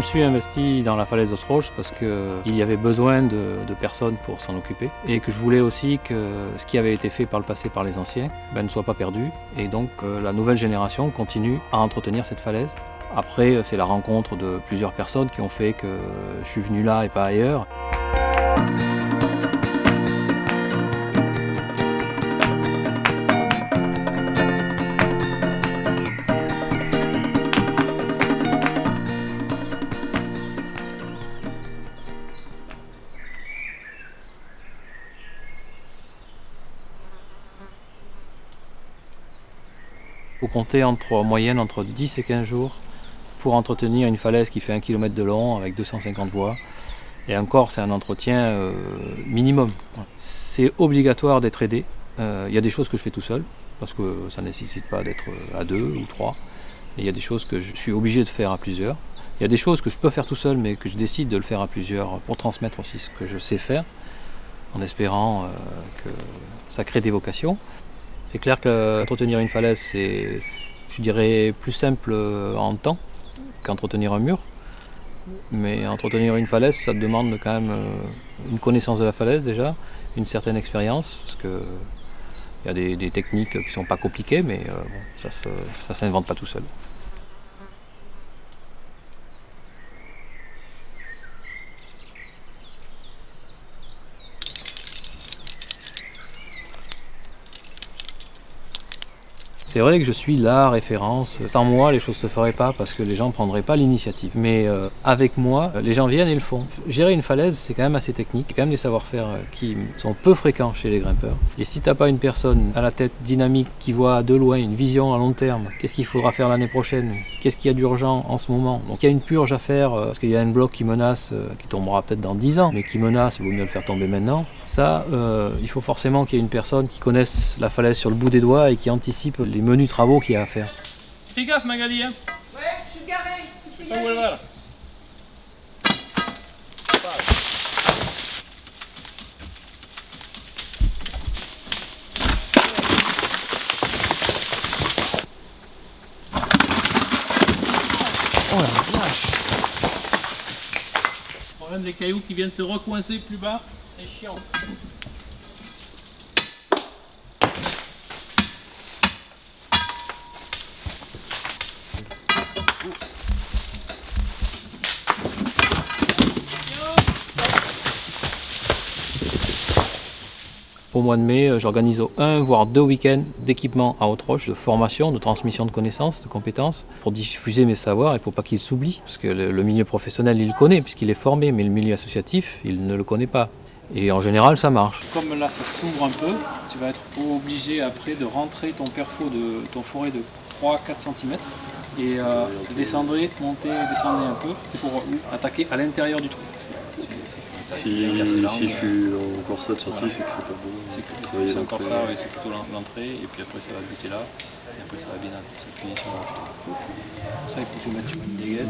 me suis investi dans la falaise d'Autroche parce qu'il y avait besoin de personnes pour s'en occuper et que je voulais aussi que ce qui avait été fait par le passé par les anciens ne soit pas perdu et donc la nouvelle génération continue à entretenir cette falaise. Après, c'est la rencontre de plusieurs personnes qui ont fait que je suis venu là et pas ailleurs. Il faut compter en moyenne entre 10 et 15 jours pour entretenir une falaise qui fait 1 km de long avec 250 voies. Et encore, c'est un entretien minimum. C'est obligatoire d'être aidé. Il y a des choses que je fais tout seul, parce que ça ne nécessite pas d'être à 2 ou 3. Et il y a des choses que je suis obligé de faire à plusieurs. Il y a des choses que je peux faire tout seul, mais que je décide de le faire à plusieurs pour transmettre aussi ce que je sais faire, en espérant que ça crée des vocations. C'est clair qu'entretenir une falaise, c'est, je dirais, plus simple en temps qu'entretenir un mur. Mais entretenir une falaise, ça demande quand même une connaissance de la falaise déjà, une certaine expérience, parce qu'il y a des techniques qui ne sont pas compliquées, mais bon, ça ne s'invente pas tout seul. C'est vrai que je suis la référence. Sans moi, les choses ne se feraient pas parce que les gens ne prendraient pas l'initiative. Mais avec moi, les gens viennent et le font. Gérer une falaise, c'est quand même assez technique. Il y a quand même des savoir-faire qui sont peu fréquents chez les grimpeurs. Et si tu n'as pas une personne à la tête dynamique qui voit de loin, une vision à long terme, qu'est-ce qu'il faudra faire l'année prochaine, qu'est-ce qu'il y a d'urgent en ce moment. Donc il y a une purge à faire parce qu'il y a un bloc qui menace, qui tombera peut-être dans 10 ans, mais qui menace, il vaut mieux le faire tomber maintenant. Ça, il faut forcément qu'il y ait une personne qui connaisse la falaise sur le bout des doigts et qui anticipe les menus travaux qu'il y a à faire. Fais gaffe Magali, hein. Ouais, je suis garée. Je sais pas où elle va là. Oh la vache! Le problème des cailloux qui viennent se recoincer plus bas, c'est chiant. Au mois de mai, j'organise 1 voire 2 week-ends d'équipement à Autroche, de formation, de transmission de connaissances, de compétences, pour diffuser mes savoirs et pour pas qu'ils s'oublient. Parce que le milieu professionnel, il le connaît puisqu'il est formé, mais le milieu associatif, il ne le connaît pas. Et en général, ça marche. Comme là ça s'ouvre un peu, tu vas être obligé après de rentrer ton perfo de ton foret de 3-4 cm et descendre, monter, descendre un peu pour attaquer à l'intérieur du trou. Si je suis en corsade sortie, c'est que c'est pas bon. C'est encore ça, ouais, c'est plutôt l'entrée, et puis après ça va buter là, et après ça va bien s'appuyer sur la roche. Ça, il faut se mettre sur une dégaine.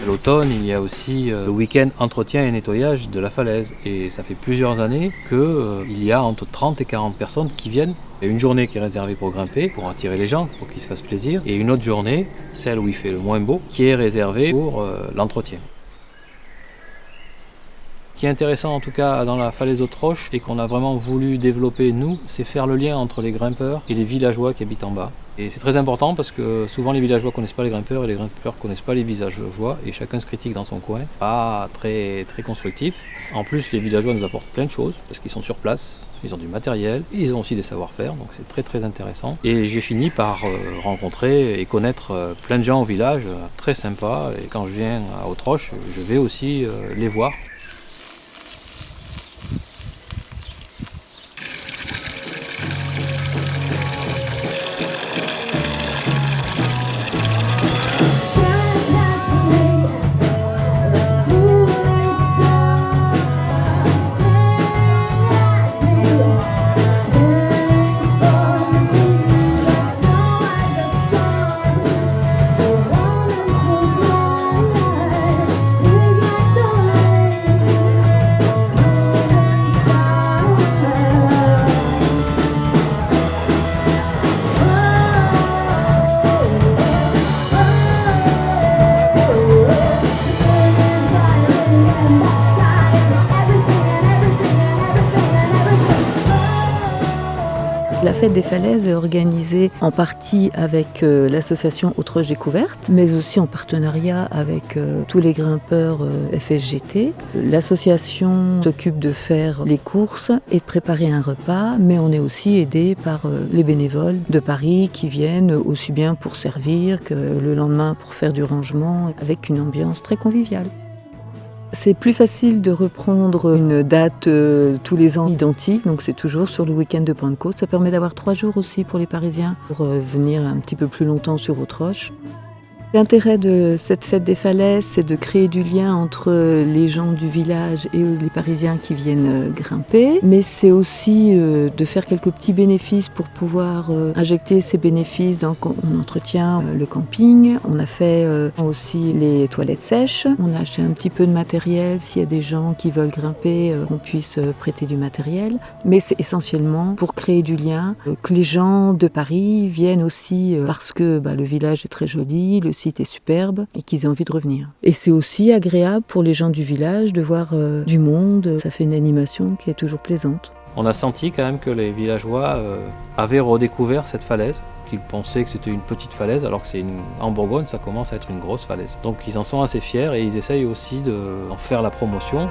À l'automne, il y a aussi le week-end entretien et nettoyage de la falaise. Et ça fait plusieurs années qu'il y a entre 30 et 40 personnes qui viennent. Il y a une journée qui est réservée pour grimper, pour attirer les gens, pour qu'ils se fassent plaisir. Et une autre journée, celle où il fait le moins beau, qui est réservée pour l'entretien. Ce qui est intéressant en tout cas dans la falaise d'Autroche et qu'on a vraiment voulu développer nous, c'est faire le lien entre les grimpeurs et les villageois qui habitent en bas. Et c'est très important parce que souvent les villageois ne connaissent pas les grimpeurs et les grimpeurs ne connaissent pas les villageois et chacun se critique dans son coin. Pas très, très constructif. En plus, les villageois nous apportent plein de choses parce qu'ils sont sur place, ils ont du matériel, ils ont aussi des savoir-faire, donc c'est très très intéressant. Et j'ai fini par rencontrer et connaître plein de gens au village, très sympas. Et quand je viens à Autroche, je vais aussi les voir. La fête des falaises est organisée en partie avec l'association Autroche Découverte, mais aussi en partenariat avec tous les grimpeurs FSGT. L'association s'occupe de faire les courses et de préparer un repas, mais on est aussi aidé par les bénévoles de Paris qui viennent aussi bien pour servir que le lendemain pour faire du rangement, avec une ambiance très conviviale. C'est plus facile de reprendre une date tous les ans identique, donc c'est toujours sur le week-end de Pentecôte. Ça permet d'avoir 3 jours aussi pour les Parisiens pour venir un petit peu plus longtemps sur Autroche. L'intérêt de cette fête des falaises, c'est de créer du lien entre les gens du village et les Parisiens qui viennent grimper, mais c'est aussi de faire quelques petits bénéfices pour pouvoir injecter ces bénéfices. Donc on entretient le camping, on a fait aussi les toilettes sèches, on a acheté un petit peu de matériel s'il y a des gens qui veulent grimper, on puisse prêter du matériel, mais c'est essentiellement pour créer du lien, que les gens de Paris viennent aussi parce que le village est très joli, le site est superbe et qu'ils aient envie de revenir. Et c'est aussi agréable pour les gens du village de voir du monde, ça fait une animation qui est toujours plaisante. On a senti quand même que les villageois avaient redécouvert cette falaise, qu'ils pensaient que c'était une petite falaise alors que en Bourgogne ça commence à être une grosse falaise. Donc ils en sont assez fiers et ils essayent aussi d'en faire la promotion.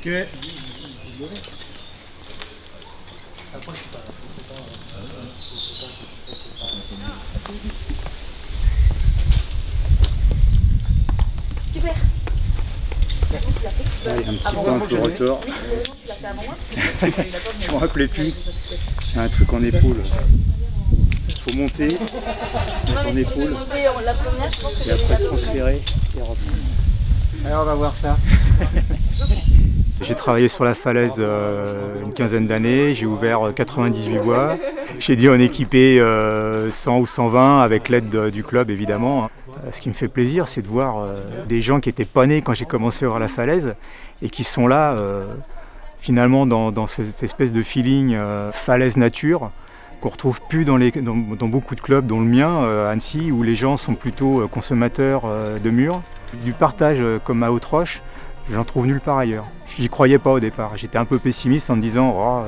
Ok. Super. Il y a un petit peu un peu de retard. Je ne me rappelais plus. Il y a un truc en épaule. Il faut monter, mettre en épaule, et après transférer et reprendre. Alors on va voir ça. J'ai travaillé sur la falaise une quinzaine d'années, j'ai ouvert 98 voies. J'ai dû en équiper 100 ou 120 avec l'aide du club évidemment. Ce qui me fait plaisir, c'est de voir des gens qui n'étaient pas nés quand j'ai commencé à ouvrir la falaise et qui sont là finalement dans cette espèce de feeling falaise nature qu'on ne retrouve plus dans beaucoup de clubs, dont le mien, à Annecy, où les gens sont plutôt consommateurs de murs. Du partage comme à Haute-Roche, j'en trouve nulle part ailleurs. J'y croyais pas au départ. J'étais un peu pessimiste en me disant oh,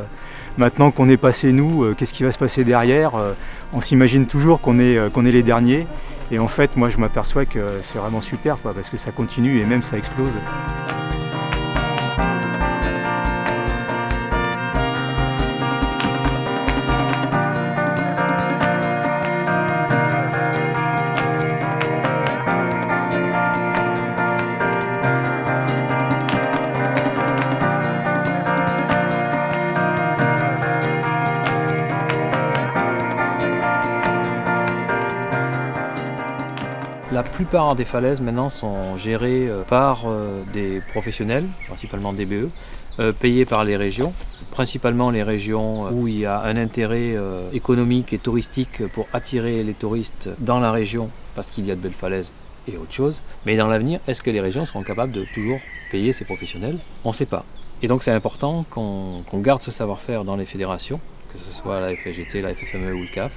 maintenant qu'on est passé nous, qu'est-ce qui va se passer derrière? On s'imagine toujours qu'on est les derniers. Et en fait, moi je m'aperçois que c'est vraiment super quoi, parce que ça continue et même ça explose. La plupart des falaises maintenant sont gérées par des professionnels, principalement DBE, payés par les régions, principalement les régions où il y a un intérêt économique et touristique pour attirer les touristes dans la région parce qu'il y a de belles falaises et autre chose. Mais dans l'avenir, est-ce que les régions seront capables de toujours payer ces professionnels? On ne sait pas. Et donc c'est important qu'on garde ce savoir-faire dans les fédérations, que ce soit la FSGT, la FFME ou le CAF,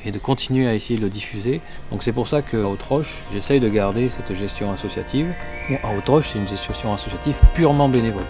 et de continuer à essayer de le diffuser. Donc c'est pour ça qu'à Haute-Roche, j'essaye de garder cette gestion associative. À Haute-Roche, c'est une gestion associative purement bénévole.